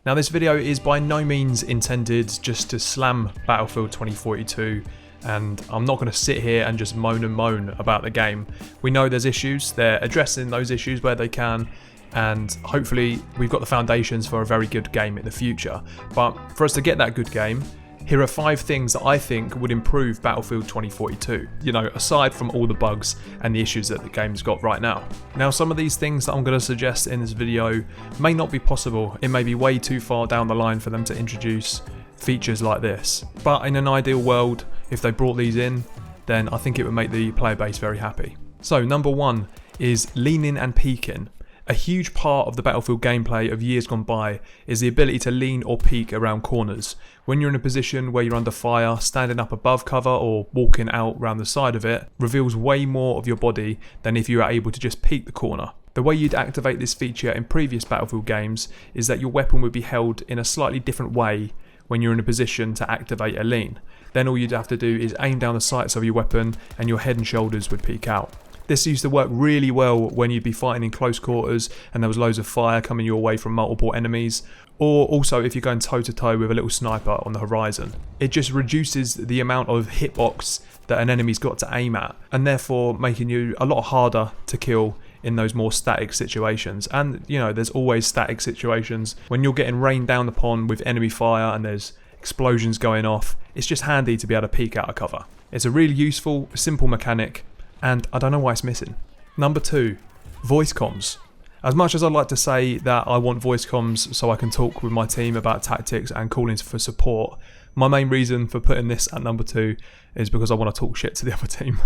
Now this video is by no means intended just to slam Battlefield 2042, and I'm not going to sit here and just moan and moan about the game. We know there's issues, they're addressing those issues where they can, and hopefully we've got the foundations for a very good game in the future. But for us to get that good game, here are 5 things that I think would improve Battlefield 2042, you know, aside from all the bugs and the issues that the game's got right now. Now, some of these things that I'm going to suggest in this video may not be possible. It may be way too far down the line for them to introduce features like this. But in an ideal world, if they brought these in, then I think it would make the player base very happy. So, number 1 is leaning and peeking. A huge part of the Battlefield gameplay of years gone by is the ability to lean or peek around corners. When you're in a position where you're under fire, standing up above cover or walking out around the side of it reveals way more of your body than if you are able to just peek the corner. The way you'd activate this feature in previous Battlefield games is that your weapon would be held in a slightly different way when you're in a position to activate a lean. Then all you'd have to do is aim down the sights of your weapon and your head and shoulders would peek out. This used to work really well when you'd be fighting in close quarters and there was loads of fire coming your way from multiple enemies, or also if you're going toe to toe with a little sniper on the horizon. It just reduces the amount of hitbox that an enemy's got to aim at, and therefore making you a lot harder to kill in those more static situations. And you know, there's always static situations when you're getting rained down upon with enemy fire and there's explosions going off. It's just handy to be able to peek out of cover. It's a really useful, simple mechanic, and I don't know why it's missing. Number 2, voice comms. As much as I'd like to say that I want voice comms so I can talk with my team about tactics and calling for support, my main reason for putting this at number 2 is because I want to talk shit to the other team.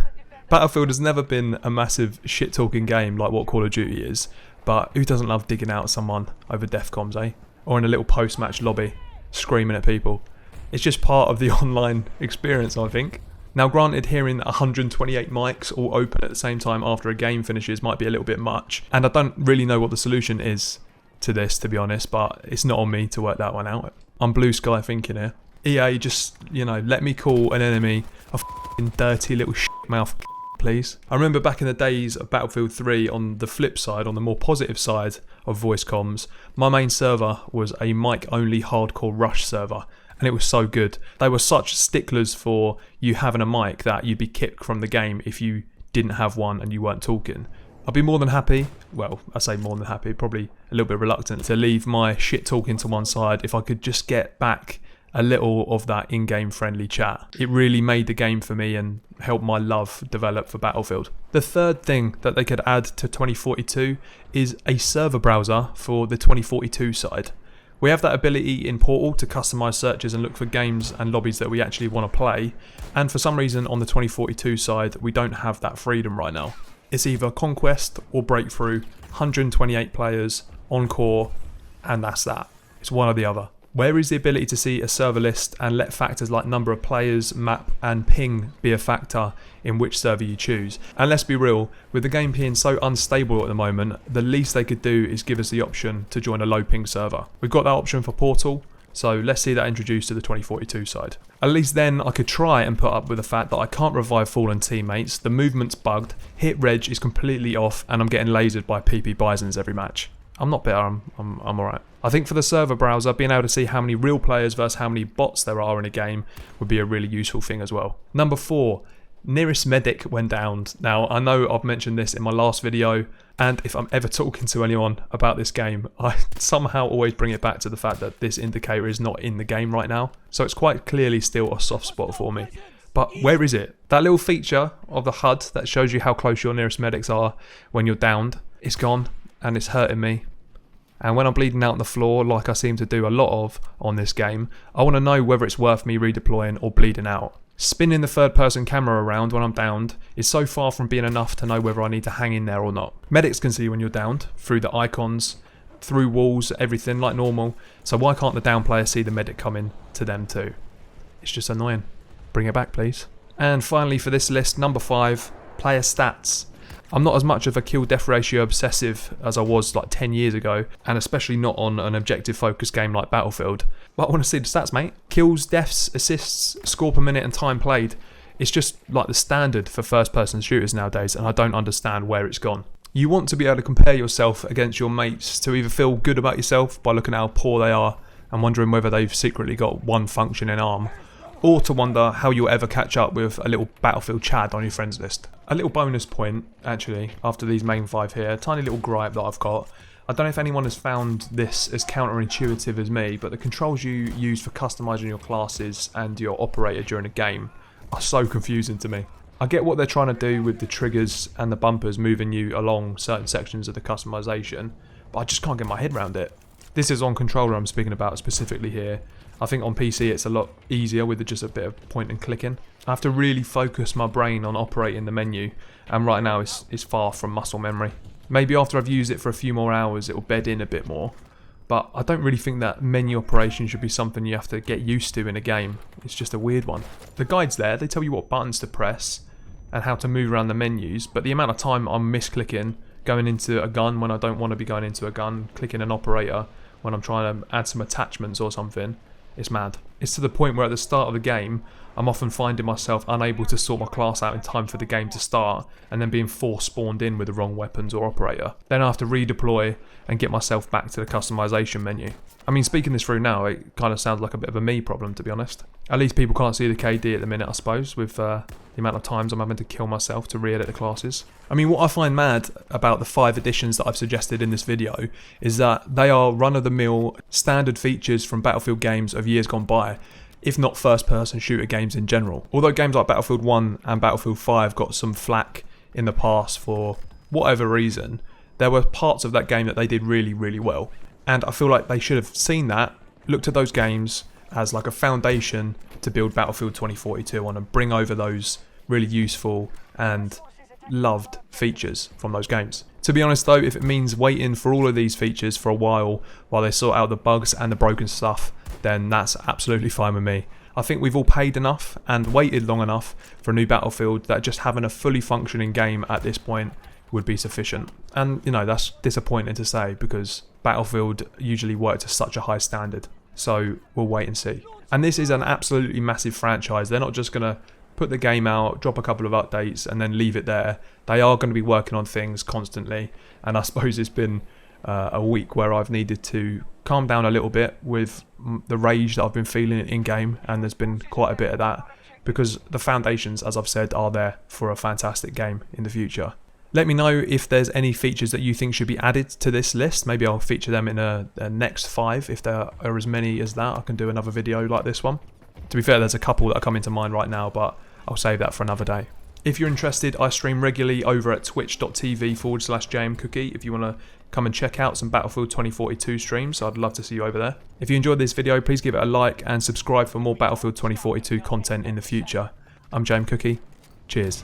Battlefield has never been a massive shit talking game like what Call of Duty is, but who doesn't love digging out someone over def comms, eh? Or in a little post-match lobby, screaming at people. It's just part of the online experience, I think. Now granted, hearing 128 mics all open at the same time after a game finishes might be a little bit much, and I don't really know what the solution is to this, to be honest, but it's not on me to work that one out. I'm blue sky thinking here. EA, just, you know, let me call an enemy a f***ing dirty little shit mouth, please. I remember back in the days of Battlefield 3, on the flip side, on the more positive side of voice comms, my main server was a mic-only hardcore rush server. And it was so good. They were such sticklers for you having a mic that you'd be kicked from the game if you didn't have one and you weren't talking. I'd be more than happy, well, I say more than happy, probably a little bit reluctant to leave my shit talking to one side if I could just get back a little of that in-game friendly chat. It really made the game for me and helped my love develop for Battlefield. The third thing that they could add to 2042 is a server browser for the 2042 side. We have that ability in Portal to customize searches and look for games and lobbies that we actually want to play, and for some reason on the 2042 side we don't have that freedom right now. It's either Conquest or Breakthrough, 128 players, on core, and that's that. It's one or the other. Where is the ability to see a server list and let factors like number of players, map and ping be a factor in which server you choose? And let's be real, with the game being so unstable at the moment, the least they could do is give us the option to join a low ping server. We've got that option for Portal, so let's see that introduced to the 2042 side. At least then I could try and put up with the fact that I can't revive fallen teammates, the movement's bugged, hit reg is completely off, and I'm getting lasered by PP Bisons every match. I'm not bitter, I'm alright. I think for the server browser, being able to see how many real players versus how many bots there are in a game would be a really useful thing as well. Number 4, nearest medic when downed. Now, I know I've mentioned this in my last video, and if I'm ever talking to anyone about this game, I somehow always bring it back to the fact that this indicator is not in the game right now. So it's quite clearly still a soft spot for me. But where is it? That little feature of the HUD that shows you how close your nearest medics are when you're downed, it's gone. And it's hurting me. And when I'm bleeding out on the floor, like I seem to do a lot of on this game, I want to know whether it's worth me redeploying or bleeding out. Spinning the third person camera around when I'm downed is so far from being enough to know whether I need to hang in there or not. Medics can see when you're downed, through the icons, through walls, everything like normal, so why can't the down player see the medic coming to them too? It's just annoying. Bring it back please. And finally for this list, number 5, player stats. I'm not as much of a kill-death ratio obsessive as I was like 10 years ago, and especially not on an objective-focused game like Battlefield. But I want to see the stats, mate. Kills, deaths, assists, score per minute and time played. It's just like the standard for first-person shooters nowadays, and I don't understand where it's gone. You want to be able to compare yourself against your mates to either feel good about yourself by looking at how poor they are, and wondering whether they've secretly got one function in ARM, or to wonder how you'll ever catch up with a little Battlefield Chad on your friends list. A little bonus point, actually, after these main 5 here, a tiny little gripe that I've got. I don't know if anyone has found this as counterintuitive as me, but the controls you use for customising your classes and your operator during a game are so confusing to me. I get what they're trying to do with the triggers and the bumpers moving you along certain sections of the customisation, but I just can't get my head around it. This is on controller I'm speaking about specifically here. I think on PC it's a lot easier with just a bit of point and clicking. I have to really focus my brain on operating the menu, and right now it's far from muscle memory. Maybe after I've used it for a few more hours it'll bed in a bit more, but I don't really think that menu operation should be something you have to get used to in a game. It's just a weird one. The guides there, they tell you what buttons to press and how to move around the menus, but the amount of time I'm misclicking, going into a gun when I don't want to be going into a gun, clicking an operator when I'm trying to add some attachments or something, it's mad. It's to the point where at the start of the game, I'm often finding myself unable to sort my class out in time for the game to start, and then being force spawned in with the wrong weapons or operator. Then I have to redeploy and get myself back to the customization menu. I mean, speaking this through now, it kind of sounds like a bit of a me problem, to be honest. At least people can't see the KD at the minute, I suppose, with the amount of times I'm having to kill myself to re-edit the classes. I mean, what I find mad about the 5 additions that I've suggested in this video is that they are run-of-the-mill standard features from Battlefield games of years gone by, if not first-person shooter games in general. Although games like Battlefield 1 and Battlefield 5 got some flack in the past for whatever reason, there were parts of that game that they did really, really well. And I feel like they should have seen that, looked at those games as like a foundation to build Battlefield 2042 on and bring over those really useful and loved features from those games. To be honest though, if it means waiting for all of these features for a while they sort out the bugs and the broken stuff, then that's absolutely fine with me. I think we've all paid enough and waited long enough for a new Battlefield that just having a fully functioning game at this point would be sufficient. And you know, that's disappointing to say because Battlefield usually work to such a high standard. So we'll wait and see. And this is an absolutely massive franchise. They're not just going to put the game out, drop a couple of updates and then leave it there. They are going to be working on things constantly. And I suppose it's been a week where I've needed to calm down a little bit with the rage that I've been feeling in game, and there's been quite a bit of that because the foundations, as I've said, are there for a fantastic game in the future. Let me know if there's any features that you think should be added to this list. Maybe I'll feature them in a next 5. If there are as many as that, I can do another video like this one. To be fair, there's a couple that are coming to mind right now, but I'll save that for another day. If you're interested, I stream regularly over at twitch.tv/JmCooKie if you want to come and check out some Battlefield 2042 streams. I'd love to see you over there. If you enjoyed this video, please give it a like and subscribe for more Battlefield 2042 content in the future. I'm JmCooKie. Cheers.